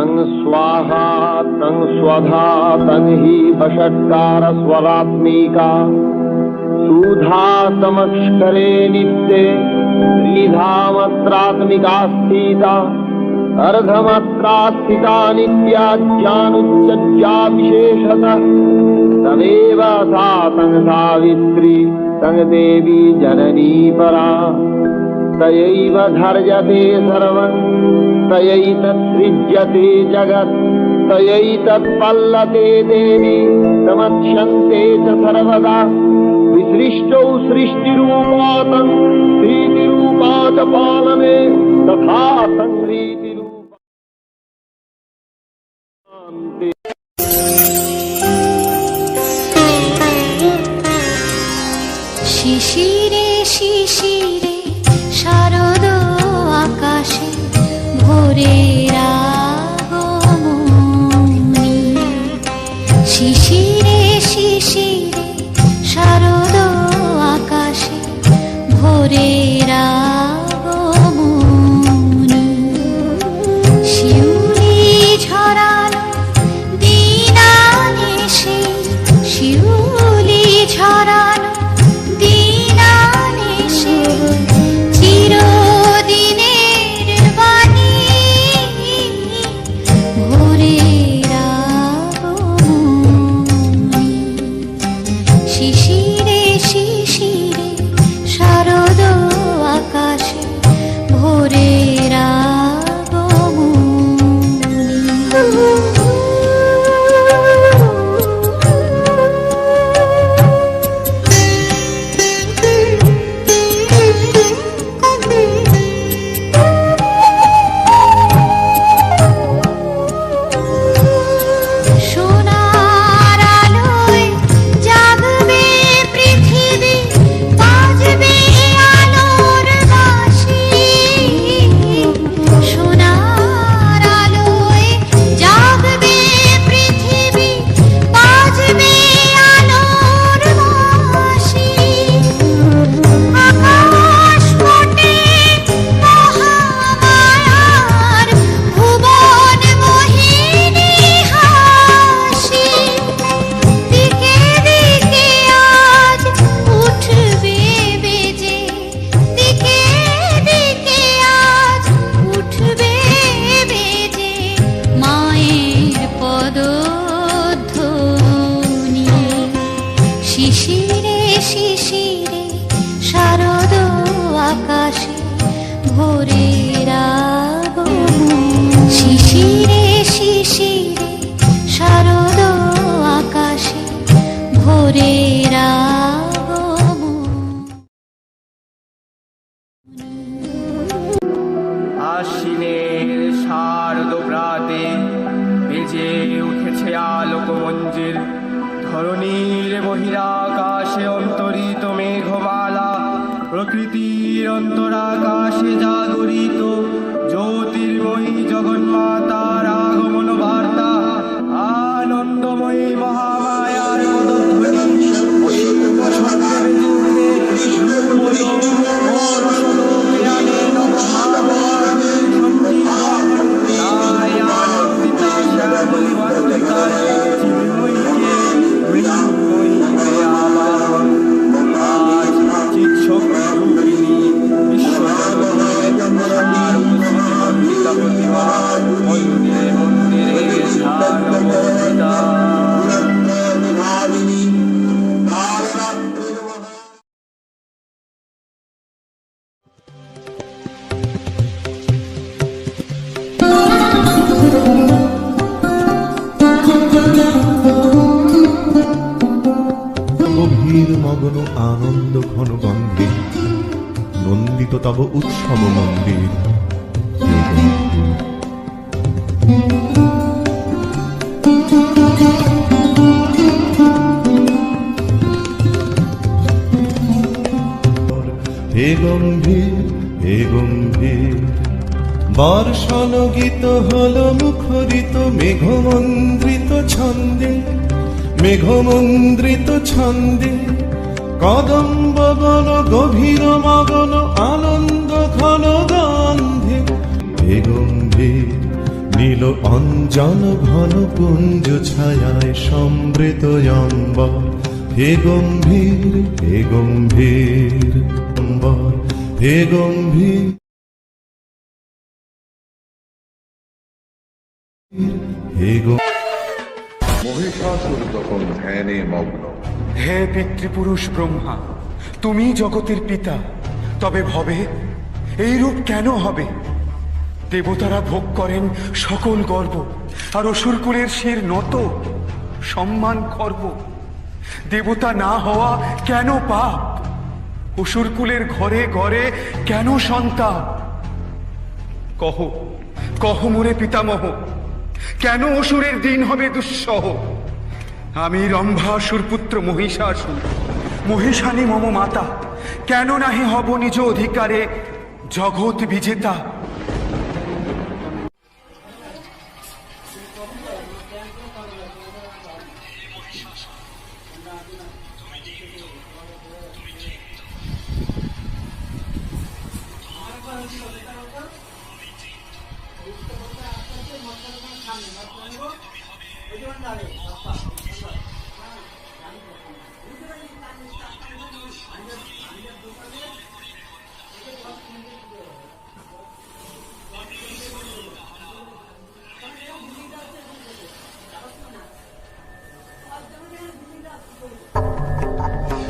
तं स्वाहा तं स्वधा तं हि वषट्कार स्वरात्मिका सुधा तमक्षरे नित्ये त्रिधामत्रात्मिका स्थिता अर्धमात्रा स्थिता नित्या ज्ञानुच्चर्या विशेषतः तमेव सा तं सावित्री तं देवी जननी परा तयैव धर्यते सर्वं तयैतत्सृज्यते जगत् तयैतत्पल्लते देवी तमक्षन्ते च सर्वदा विसृष्टौ सृष्टिरूपा तं प्रीतिरूपा च पालने तथा संरीतिरूपा শিশিরে শিশিরে শারদ আকাশে ভোরের আগমনী শিশিরে শিশিরে শারদ আকাশে ভোরের আগমনী শিউলি ঝরানো দিনানিশি শিউলি ঝরানো দিনানিশি চিরদিনের বাণী ভোরের আগমনী শিশিরে শিশিরে শারদ আকাশে ভোরের সোনার আলোয় জাগবে পৃথিবী বাজবে আলোর বাঁশি সোনার আলোয় জাগবে পৃথিবী বাজবে আলোর বাঁশি আকাশ ফোটে মহামায়ার ভুবন মোহিনী হাসি দিকে দিকে আজ উঠবে বেজে দিকে দিকে আজ উঠবে বেজে মায়ের পদধ্বনি শিশিরে শিশিরে শারদ আকাশে ভোরের আগমনী শিশিরে শিশিরে শারদ আকাশে ভোরের আগমনী আশ্বিনের শারদ প্রাতে বেজে উঠেছে আলোক মঞ্জির ধরণীর বহিরাকাশে অন্তরিত মেঘমালা প্রকৃতির অন্তরাকাশে জাগরিত জ্যোতির্ময়ী জগন্মাতার আগমন বার্তা আনন্দময়ী মহামায়ার পদধ্বনি অসীম ছন্দে বেজে উঠে রূপময় ও রসলোকে আনে নবভাবনের সঙ্গীত। তাই আনন্দিতা শ্যামলী বান্দিতার চিন্ময়ীকে মৃন্ময়ী আবাহন আজ চিৎশক্তি রূপিণী বিশ্বজননী প্রতিমা মন্দিরে মন্দিরে ধ্যানবন্দিতা। গভীর মগ্ন আনন্দ ঘন গন্ধে নন্দিত তব উৎসব মন্দির হে গম্ভীর হে গম্ভীর বর্ষণ গীত হল মুখরিত মেঘমন্দ্রিত ছন্দে মেঘমন্দ্রিত ছন্দে কদম্ব বন গভীর মগন আনন্দ ঘন গন্ধে হে গম্ভীর নীল অঞ্জন ঘন পুঞ্জ ছায়ায় সমৃত অম্বর, হে গম্ভীর হে গম্ভীর অম্বর, হে গম্ভীর হে মহিষাসুর তখন ধ্যানে মগ্ন। হে পিতৃপুরুষ ব্রহ্মা, তুমি জগতের পিতা, তবে ভবে এই রূপ কেন হবে? দেবতারা ভোগ করেন সকল গর্ব, আর অসুরকুলের শির নত, সম্মান খর্ব। দেবতা না হওয়া কেন পাপ? অসুরকুলের ঘরে ঘরে কেন সন্তাপ? কহ কহ মোরে পিতামহ, কেন অসুরের দিন হবে দুঃসহ? আমি রম্ভাসুর পুত্র মহিষাসুর, মহিষানী মম মাতা, কেন নাহি হব নিজ অধিকারে জগৎ বিজেতা?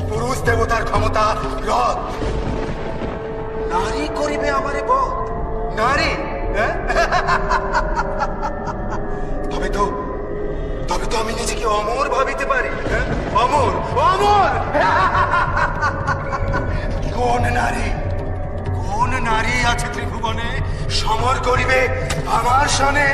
পুরুষ দেবতার ক্ষমতা রথ, নারী করিবে আমারে বধ। নারী তবে তো আমি নিজেকে অমর ভাবিতে পারি। অমর অমর কোন নারী আছে ত্রিভুবনে সমর করিবে আমার সনে?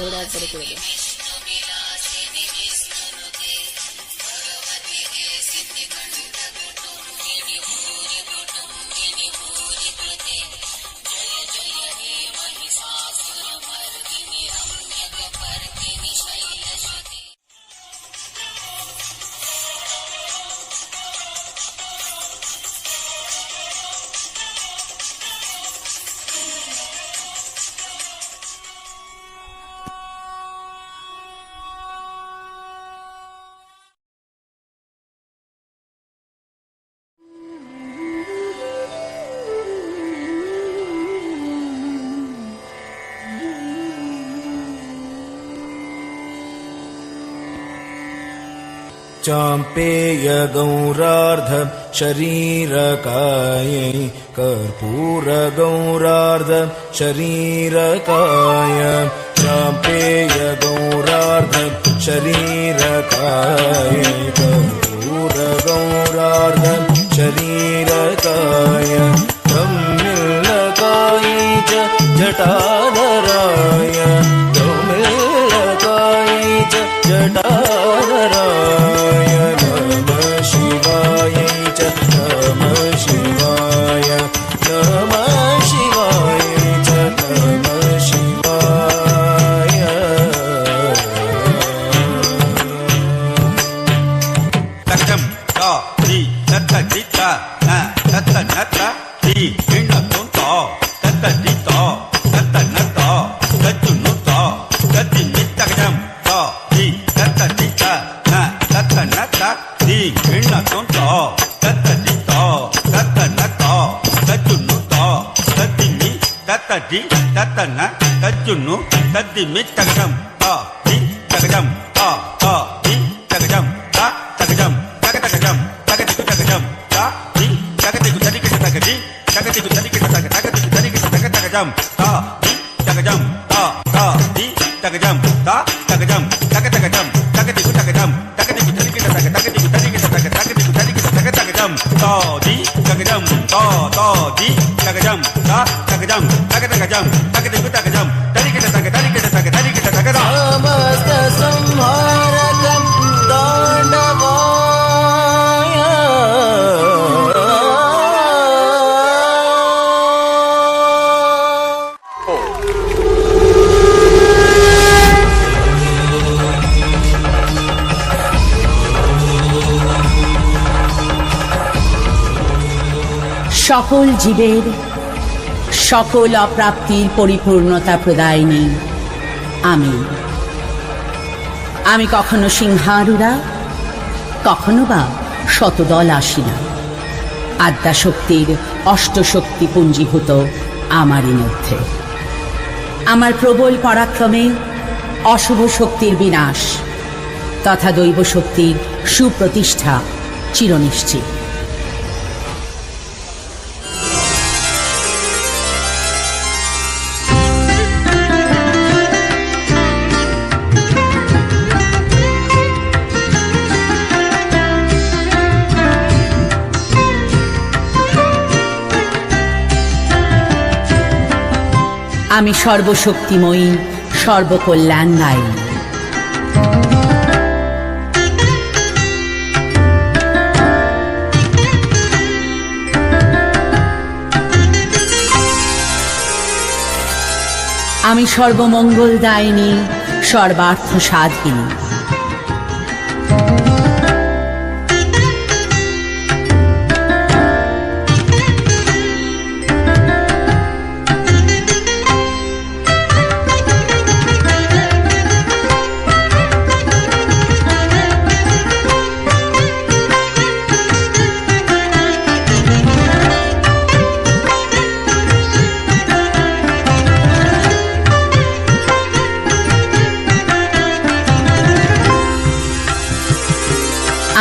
ওরা একবারে করে দেয়। चाम्पेय गौरार्ध शरीरकायै कर्पूर गौरार्ध शरीरकाय चाम्पेय गौरार्ध शरीरकायै कर्पूर गौरार्ध शरीरकाय धम्मिल्लकायै च जटाधराय धम्मिल्लकायै च जटाधराय नमः शिवाय च नमः शिवाय नमः शिवाय च नमः शिवाय তাদি তাতানা তাজ্জন্য তাদ্দিমে তাগজাম তা দি তাগজাম তা তা দি তাগজাম তা তাগজাম তাগজাম তাগতি তাগজাম তা দি তাগতি তারিকে তাগদি তাগতি তারিকে তাগ তাগতি তারিকে তাগ তাগজাম তা দি তাগজাম তা তা দি তাগজাম তা তাগজাম তাগ তাগজাম তাগতি তাগজাম তাগতি তারিকে তাগ তাগতি তারিকে তাগ তাগতি তারিকে তাগ তাগজাম তা দি তাগজাম তা তা di tagajam ta tagajam tagajam tagajam tarike tagajam समस्त संहारकं दानवाय সকল জীবের সকল অপ্রাপ্তির পরিপূর্ণতা প্রদায়িনী আমি কখনো সিংহারুরা, কখনো বা শতদল আসিনা। আদ্যাশক্তির অষ্টশক্তি পুঞ্জীভূত আমারই মধ্যে। আমার প্রবল পরাক্রমে অশুভ শক্তির বিনাশ তথা দৈব শক্তির সুপ্রতিষ্ঠা চিরনিশ্চিত। আমি সর্বশক্তিময়ী, সর্বকল্যাণদায়ী। আমি সর্বমঙ্গলদায়িনী, সর্বার্থ সাধিনী।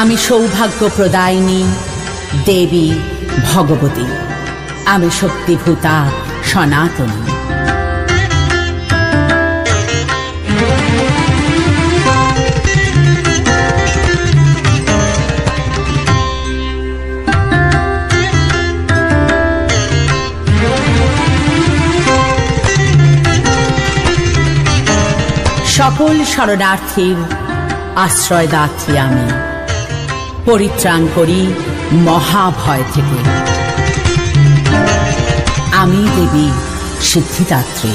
আমি সৌভাগ্য প্রদায়িনী দেবী ভগবতী। আমি শক্তিভূতা সনাতনী। সকল শরণার্থীর আশ্রয়দাত্রী আমি। পরিত্রাণ করি মহাভয় থেকে। আমি দেবী সিদ্ধিদাত্রী।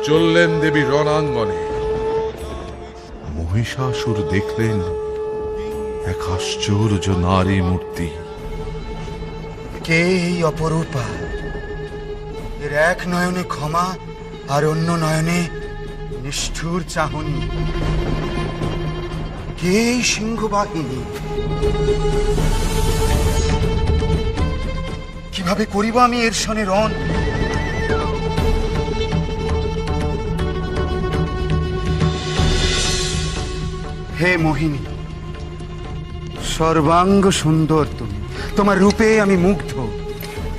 চললেন দেবী রণাঙ্গনে। মহিষাসুর দেখলেন এক আশ্চর্য নারী মূর্তি। কে এই অপরূপা? এর এক নয়নে ক্ষমা আর অন্য নয়নে নিষ্ঠুর চাহনি। কে এই সিংহবাহিনী? কিভাবে করিব আমি এর সনে রণ? হে মোহিনী, সর্বাঙ্গ সুন্দর তুমি, তোমার রূপে আমি মুগ্ধ।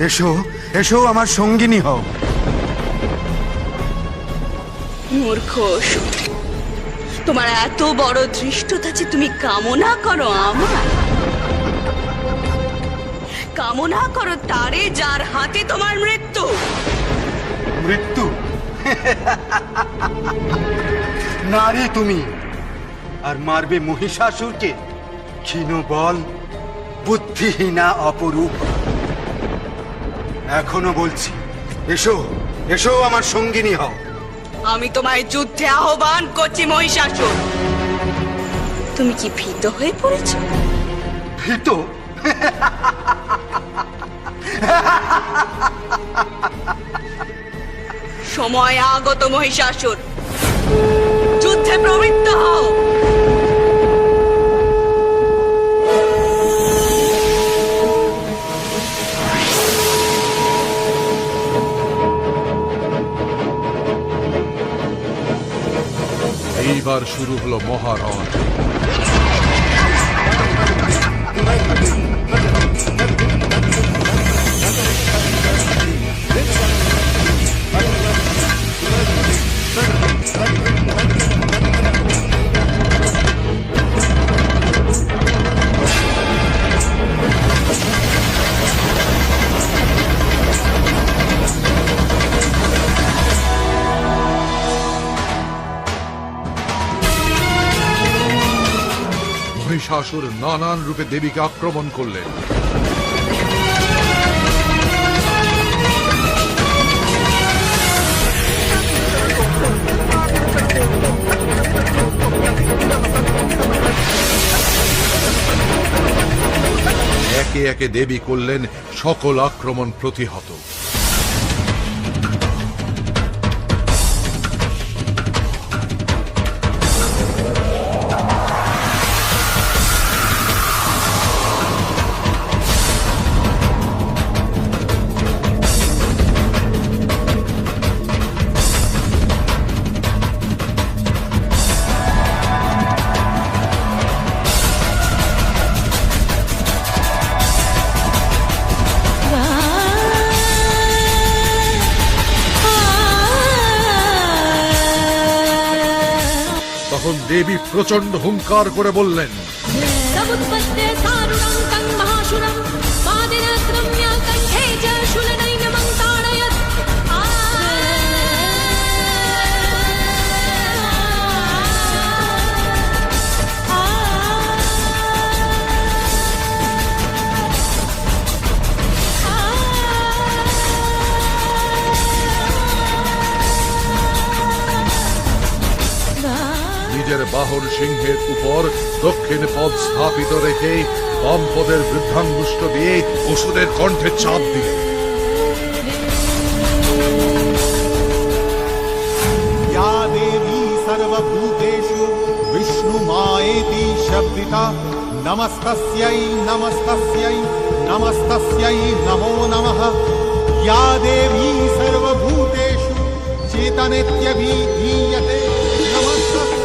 এসো এসো আমার সঙ্গিনী হও। মূর্খ অসুর, তোমার এত বড় ধৃষ্টতা যে তুমি কামনা করো আমার, কামনা করো তারে যার হাতে তোমার মৃত্যু। মৃত্যু? নারী তুমি, আর মারবে মহিষাসুরকে? ক্ষীণ বল, বুদ্ধিহীনা অপরূপ। এখনো বলছি, এসো এসো আমার সঙ্গিনী হও। আমি তোমায় যুদ্ধে আহ্বান করছি মহিষাসুর। তুমি কি ভীত হয়ে পড়েছো? ভীত? সময় আগত মহিষাসুর, যুদ্ধে প্রবৃত্ত হও। এইবার শুরু হলো মহারণ। মহিষাসুর নানান রূপে দেবীকে আক্রমণ করলেন। একে একে দেবী করলেন সকল আক্রমণ প্রতিহত। তখন দেবী প্রচন্ড হুঙ্কার করে বললেন, নিজের বাহন সিংহের উপর দক্ষিণ পদ স্থাপিত রেখে বাম পদের বৃদ্ধাঙ্গুষ্ঠ দিয়ে অসুরের কণ্ঠে চাপ দিলেন। या देवी सर्वभूतेषु विष्णुमायेति शब्दिता नमस्तस्यै नमस्तस्यै नमस्तस्यै नमो नमः। या देवी सर्वभूतेषु चेतनेत्यभिधीयते नमस्तस्यै।